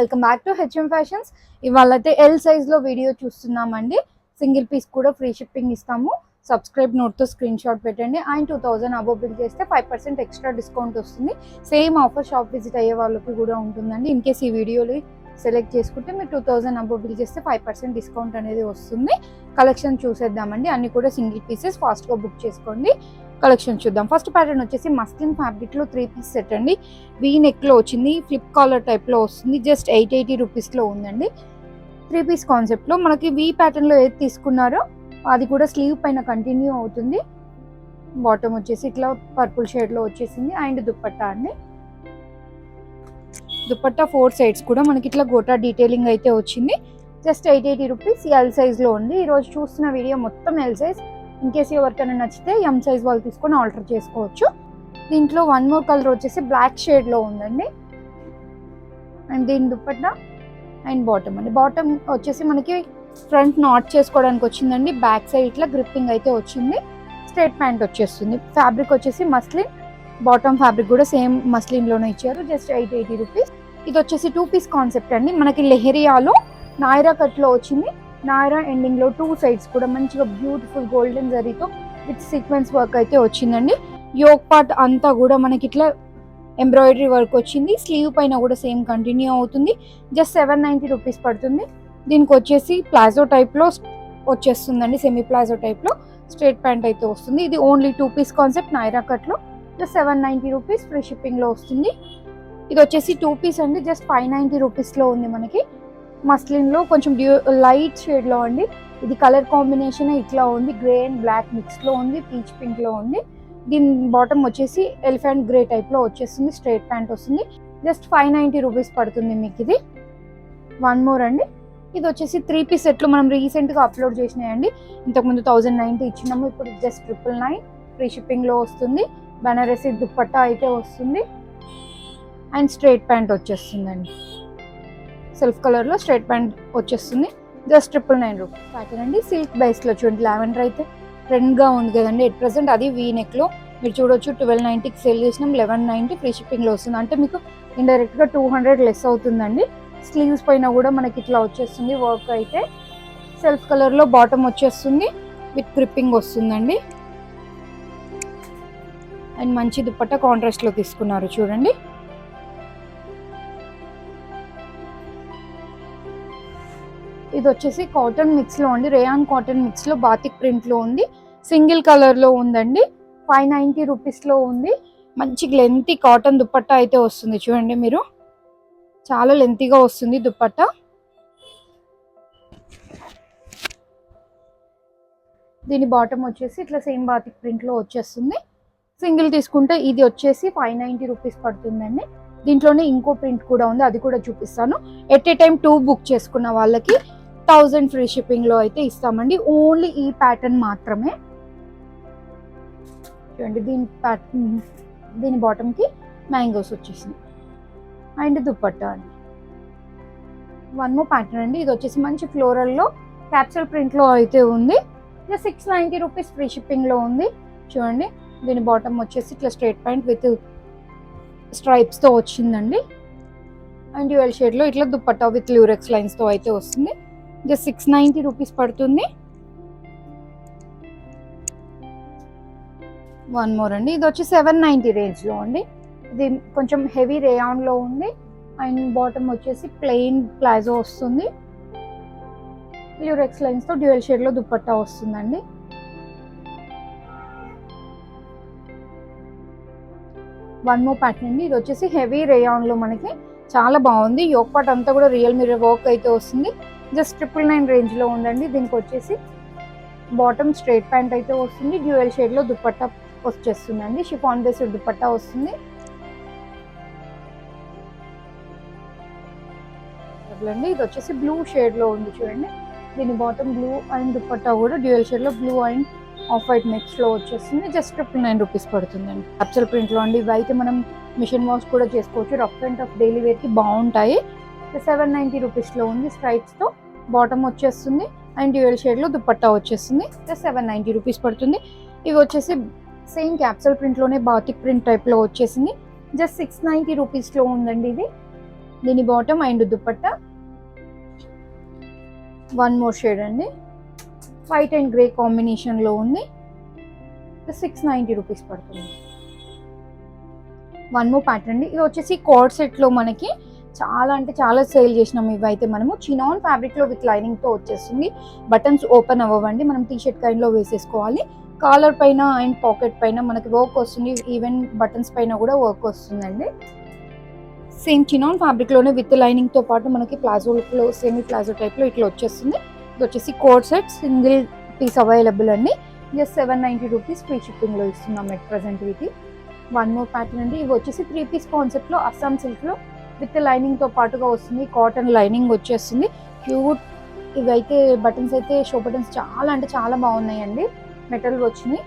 Welcome back to HM fashions. ఇవాళ అయితే L సైజ్లో వీడియో చూస్తున్నామండి. సింగిల్ పీస్ కూడా ఫ్రీ షిప్పింగ్ ఇస్తాము. సబ్స్క్రైబ్ నోట్తో స్క్రీన్ షాట్ పెట్టండి. అండ్ 2000 అబోవ్ బిల్ చేస్తే 5% ఎక్స్ట్రా డిస్కౌంట్ వస్తుంది. సేమ్ ఆఫర్ షాప్ విజిట్ అయ్యే వాళ్ళకి కూడా ఉంటుందండి. ఇన్ కేస్ ఈ వీడియోలో సెలెక్ట్ చేసుకుంటే మీరు 2000 అబోవ్ బిల్ చేస్తే 5% డిస్కౌంట్ అనేది వస్తుంది. కలెక్షన్ చూసేద్దామండి. అన్ని కూడా సింగిల్ పీసెస్, ఫాస్ట్గా బుక్ చేసుకోండి. కలెక్షన్ చూద్దాం. ఫస్ట్ ప్యాటర్న్ వచ్చేసి మస్లిన్ ఫ్యాబ్రిక్లో 3 పీస్ సెట్ అండి. వీ నెక్లో వచ్చింది, ఫ్లిప్ కాలర్ టైప్లో వస్తుంది. జస్ట్ 880 రూపీస్లో ఉందండి. 3 పీస్ కాన్సెప్ట్లో మనకి వీ ప్యాటర్న్లో ఏది తీసుకున్నారో అది కూడా స్లీవ్ పైన కంటిన్యూ అవుతుంది. బాటమ్ వచ్చేసి ఇట్లా పర్పుల్ షేడ్లో వచ్చేసింది. అండ్ దుప్పట్టా అండి, దుప్పట్టా 4 సైడ్స్ కూడా మనకి ఇట్లా గోటా డీటెయిలింగ్ అయితే వచ్చింది. Just 880 rupees. ఎల్ సైజ్లో ఉంది. ఈరోజు చూస్తున్న వీడియో మొత్తం ఎల్ సైజ్. ఇన్ కేసు ఎవరికైనా నచ్చితే ఎం సైజ్ వాళ్ళు తీసుకొని ఆల్టర్ చేసుకోవచ్చు. దీంట్లో వన్ మోర్ కలర్ వచ్చేసి బ్లాక్ షేడ్లో ఉందండి. అండ్ దీని దుప్పట్టా అండ్ బాటమ్ అండి. బాటమ్ వచ్చేసి మనకి ఫ్రంట్ నాట్ చేసుకోవడానికి వచ్చిందండి. బ్యాక్ సైడ్ ఇట్లా గ్రిప్పింగ్ అయితే వచ్చింది. స్ట్రైట్ ప్యాంట్ వచ్చేస్తుంది. ఫ్యాబ్రిక్ వచ్చేసి మస్లిన్, బాటమ్ ఫ్యాబ్రిక్ కూడా సేమ్ మస్లిన్లోనే ఇచ్చారు. Just 880 rupees. ఇది వచ్చేసి 2 పీస్ కాన్సెప్ట్ అండి. మనకి లెహరియాలో నాయరా కట్లో వచ్చింది. నాయరా ఎండింగ్లో 2 సైడ్స్ కూడా మంచిగా బ్యూటిఫుల్ గోల్డెన్ జరీతో విత్ సీక్వెన్స్ వర్క్ అయితే వచ్చిందండి. యోక్ పార్ట్ అంతా కూడా మనకి ఇట్లా ఎంబ్రాయిడరీ వర్క్ వచ్చింది. స్లీవ్ పైన కూడా సేమ్ కంటిన్యూ అవుతుంది. జస్ట్ 790 రూపీస్ పడుతుంది. దీనికి వచ్చేసి ప్లాజో టైప్లో వచ్చేస్తుందండి. సెమీ ప్లాజో టైప్లో స్ట్రైట్ ప్యాంట్ అయితే వస్తుంది. ఇది ఓన్లీ 2 పీస్ కాన్సెప్ట్ నాయరా కట్లో. జస్ట్ 790 రూపీస్ ఫ్రీ షిప్పింగ్లో వస్తుంది. ఇది వచ్చేసి 2 పీస్ అండి. జస్ట్ 590 రూపీస్లో ఉంది. మనకి మస్లిన్లో కొంచెం లైట్ షేడ్లో అండి. ఇది కలర్ కాంబినేషన్ ఇట్లా ఉంది. గ్రే అండ్ బ్లాక్ మిక్స్లో ఉంది. పీచ్ పింక్లో ఉంది. దీని బాటమ్ వచ్చేసి ఎలిఫెంట్ గ్రే టైప్లో వచ్చేస్తుంది. స్ట్రైట్ ప్యాంట్ వస్తుంది. జస్ట్ 590 రూపీస్ పడుతుంది మీకు ఇది. వన్ మోర్ అండి. ఇది వచ్చేసి 3 పీస్ సెట్లు మనం రీసెంట్గా అప్లోడ్ చేసినాయండి. ఇంతకుముందు 1090 ఇచ్చినాము. ఇప్పుడు జస్ట్ 999 ఫ్రీ షిప్పింగ్లో వస్తుంది. బనారసి దుప్పట్టా అయితే వస్తుంది. అండ్ స్ట్రైట్ ప్యాంట్ వచ్చేస్తుందండి. సెల్ఫ్ కలర్లో స్ట్రైట్ ప్యాంట్ వచ్చేస్తుంది. జస్ట్ 999 రూపీస్ ప్యాటర్న్ అండి. సిల్క్ బేస్లో చూడండి. లావెండర్ అయితే ట్రెండ్గా ఉంది కదండి ఎట్ ప్రెసెంట్. అది వీ నెక్లో మీరు చూడొచ్చు. 1290కి సేల్ చేసినాం. 1190 ఫ్రీ షిప్పింగ్లో వస్తుంది. అంటే మీకు ఇండైరెక్ట్గా 200 లెస్ అవుతుందండి. స్లీవ్స్ పైన కూడా మనకి ఇట్లా వచ్చేస్తుంది వర్క్ అయితే. సెల్ఫ్ కలర్లో బాటమ్ వచ్చేస్తుంది. విత్ గ్రిప్పింగ్ వస్తుందండి. అండ్ మంచి దుప్పట్టా కాంట్రాస్ట్లో తీసుకున్నారు చూడండి. ఇది వచ్చేసి కాటన్ మిక్స్లో ఉంది. రేయాన్ కాటన్ మిక్స్లో బాతిక్ ప్రింట్లో ఉంది. సింగిల్ కలర్లో ఉందండి. 590 రూపీస్లో ఉంది. మంచి లెంతీ కాటన్ దుప్పట్టా అయితే వస్తుంది చూడండి. మీరు చాలా లెంతీగా వస్తుంది దుప్పట్టా. దీని బాటమ్ వచ్చేసి ఇట్లా సేమ్ బాతిక్ ప్రింట్లో వచ్చేస్తుంది. సింగిల్ తీసుకుంటే ఇది వచ్చేసి 590 రూపీస్ పడుతుందండి. దీంట్లోనే ఇంకో ప్రింట్ కూడా ఉంది, అది కూడా చూపిస్తాను. ఎట్ ఏ టైం 2 బుక్ చేసుకున్న వాళ్ళకి 1000 ఫ్రీ షిప్పింగ్లో అయితే ఇస్తామండి. ఓన్లీ ఈ ప్యాటర్న్ మాత్రమే చూడండి. దీని బాటమ్కి మ్యాంగోస్ వచ్చేసింది. అండ్ దుప్పట్టా అండి. వన్ మోర్ ప్యాటర్న్ అండి. ఇది వచ్చేసి మంచి ఫ్లోరల్లో క్యాప్సూల్ ప్రింట్లో అయితే ఉంది. ఇది 690 రూపీస్ ఫ్రీ షిప్పింగ్లో ఉంది చూడండి. దీని బాటమ్ వచ్చేసి ఇట్లా స్ట్రైట్ ప్యాంట్ విత్ స్ట్రైప్స్తో వచ్చిందండి. అండ్ డ్యూయల్ షేడ్లో ఇట్లా దుప్పట్టా విత్ ల్యూరెక్స్ లైన్స్తో అయితే వస్తుంది. జస్ట్ 690 రూపీస్ పడుతుంది. వన్ మోర్ అండి. ఇది వచ్చి 790 రేంజ్లో అండి. ఇది కొంచెం హెవీ రేయాన్లో ఉంది. అండ్ బాటమ్ వచ్చేసి ప్లెయిన్ ప్లాజో వస్తుంది. ల్యూరెక్స్ లైన్స్తో డ్యూయల్ షేడ్లో దుప్పట్టా వస్తుందండి. వన్ మోర్ ప్యాటర్న్ అండి. ఇది వచ్చేసి హెవీ రేయాన్లో మనకి చాలా బాగుంది. యోక్ పార్ట్ అంతా కూడా రియల్ మిర్రర్ వర్క్ అయితే వస్తుంది. జస్ట్ 999 రేంజ్లో ఉందండి. దీనికి వచ్చేసి బాటమ్ స్ట్రైట్ ప్యాంట్ అయితే వస్తుంది. డ్యూయల్ షేడ్లో దుప్పట్టా వచ్చేస్తుందండి. షిఫాన్ బేస్డ్ దుప్పట్టా వస్తుంది. ఇది వచ్చేసి బ్లూ షేడ్లో ఉంది చూడండి. దీని బాటమ్ బ్లూ అండ్ దుప్పట్టా కూడా డ్యూయల్ షేడ్లో బ్లూ అండ్ ఆఫ్ వైట్ మిక్స్లో వచ్చేస్తుంది. జస్ట్ 999 రూపీస్ పడుతుందండి. క్యాప్సూల్ ప్రింట్లో అండి. ఇవి అయితే మనం మిషన్ వాష్ కూడా చేసుకోవచ్చు. రఫ్ అండ్ టఫ్ డైలీ వేర్కి బాగుంటాయి. 790 రూపీస్లో ఉంది. స్ట్రైప్స్తో బాటమ్ వచ్చేస్తుంది. అండ్ డ్యూయల్ షేడ్లో దుప్పట్టా వచ్చేస్తుంది. 790 రూపీస్ పడుతుంది. ఇవి వచ్చేసి సేమ్ క్యాప్సూల్ ప్రింట్లోనే బాతిక్ ప్రింట్ టైప్లో వచ్చేసింది. జస్ట్ 690 రూపీస్లో ఉందండి. ఇది దీని bottom and dupatta. One more shade అండి, వైట్ అండ్ గ్రే కాంబినేషన్లో ఉంది. 690 రూపీస్ పడుతుంది. వన్ మోర్ ప్యాటర్న్ అండి, ఇది వచ్చేసి కోడ్ సెట్లో మనకి చాలా అంటే చాలా సేల్ చేసినాం. ఇవైతే మనము చినాన్ ఫ్యాబ్రిక్లో విత్ లైనింగ్తో వచ్చేస్తుంది. బటన్స్ ఓపెన్ అవ్వండి, మనం టీ షర్ట్ కైండ్లో వేసేసుకోవాలి. కాలర్ పైన అండ్ పాకెట్ పైన మనకి వర్క్ వస్తుంది, ఈవెన్ బటన్స్ పైన కూడా వర్క్ వస్తుందండి. సేమ్ చినాన్ ఫ్యాబ్రిక్లోనే విత్ లైనింగ్తో పాటు మనకి ప్లాజోలో సెమీ ప్లాజో టైప్లో ఇట్లా వచ్చేస్తుంది. ఇది వచ్చేసి code set, single piece available అండి. జస్ట్ 790 రూపీస్ ఫ్రీ షిప్పింగ్లో ఇస్తున్నాం ఎట్ ప్రజెంట్ వీటి. వన్ మోర్ ప్యాటర్న్ అండి, ఇవి వచ్చేసి 3 పీస్ కాన్సెప్ట్లో అస్సాం సిల్క్లో విత్ లైనింగ్తో పాటుగా వస్తుంది. కాటన్ లైనింగ్ వచ్చేస్తుంది, క్యూట్. ఇవైతే బటన్స్ అయితే షో బటన్స్ చాలా అంటే చాలా బాగున్నాయండి, మెటల్ వచ్చినాయి.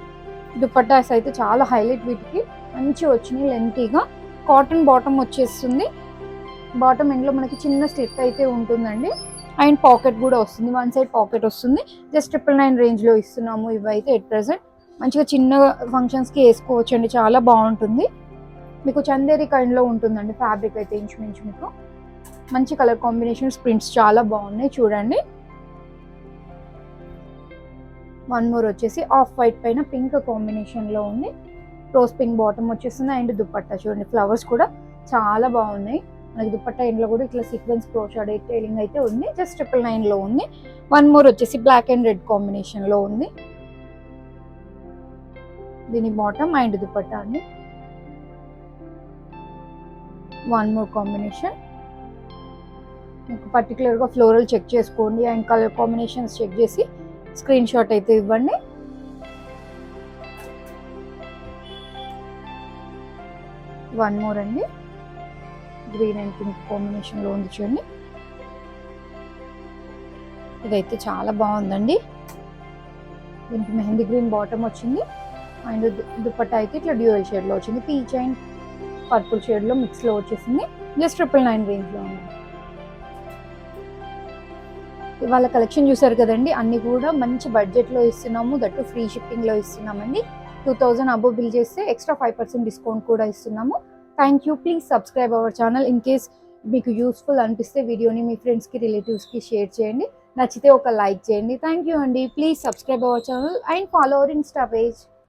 దుపట్టాస్ అయితే చాలా హైలైట్, వీటికి మంచి వచ్చినాయి లెంతీగా. కాటన్ బాటమ్ వచ్చేస్తుంది, బాటమ్ ఎండ్లో మనకి చిన్న స్లిట్ అయితే ఉంటుందండి. అండ్ పాకెట్ కూడా వస్తుంది, వన్ సైడ్ పాకెట్ వస్తుంది. జస్ట్ 999 రేంజ్లో ఇస్తున్నాము ఇవైతే ఎట్ ప్రెసెంట్. మంచిగా చిన్న ఫంక్షన్స్కి వేసుకోవచ్చు అండి, చాలా బాగుంటుంది. మీకు చందేరి కైండ్లో ఉంటుందండి ఫ్యాబ్రిక్ అయితే ఇంచుమించు. మీకు మంచి కలర్ కాంబినేషన్స్, ప్రింట్స్ చాలా బాగున్నాయి చూడండి. వన్ మోర్ వచ్చేసి ఆఫ్ వైట్ పైన పింక్ కాంబినేషన్లో ఉంది. రోజ్ పింక్ బాటమ్ వచ్చేస్తుంది అండ్ దుపట్టా చూడండి, ఫ్లవర్స్ కూడా చాలా బాగున్నాయి. మనకి దుపట్టా ఎండ్లో కూడా ఇట్లా సీక్వెన్స్ క్రోషా డీటెయిలింగ్ అయితే ఉంది. జస్ట్ 999లో ఉంది. వన్ మోర్ వచ్చేసి బ్లాక్ అండ్ రెడ్ కాంబినేషన్లో ఉంది. దీని బాటమ్ అండ్ దుపట్టా అండి. వన్ మోర్ కాంబినేషన్, మీకు పర్టికులర్గా ఫ్లోరల్ చెక్ చేసుకోండి అండ్ కలర్ కాంబినేషన్స్ చెక్ చేసి స్క్రీన్ షాట్ అయితే ఇవ్వండి. వన్ మోర్ అండి, గ్రీన్ అండ్ పింక్ కాంబినేషన్లో ఉంది చూడండి. ఇదైతే చాలా బాగుందండి. దీనికి మెహందీ గ్రీన్ బాటమ్ వచ్చింది అండ్ దుపట్టా అయితే ఇట్లా డ్యూయల్ షేడ్లో వచ్చింది. పీచ్ అండ్ పర్పుల్ షేడ్లో మిక్స్లో వచ్చేసింది. జస్ట్ 999 రేంజ్లో ఉంది. ఇవాళ కలెక్షన్ చూసారు కదండి, అన్ని కూడా మంచి బడ్జెట్లో ఇస్తున్నాము, దట్టు ఫ్రీ షిప్పింగ్లో ఇస్తున్నామండి. 2000 అబోవ్ బిల్ చేస్తే ఎక్స్ట్రా 5% డిస్కౌంట్ కూడా ఇస్తున్నాము. Thank you. Please subscribe our channel. In case మీకు యూస్ఫుల్ అనిపిస్తే వీడియోని మీ ఫ్రెండ్స్కి రిలేటివ్స్కి షేర్ చేయండి. నచ్చితే ఒక లైక్ చేయండి. థ్యాంక్ యూ అండి. Please subscribe our channel and follow our Insta page.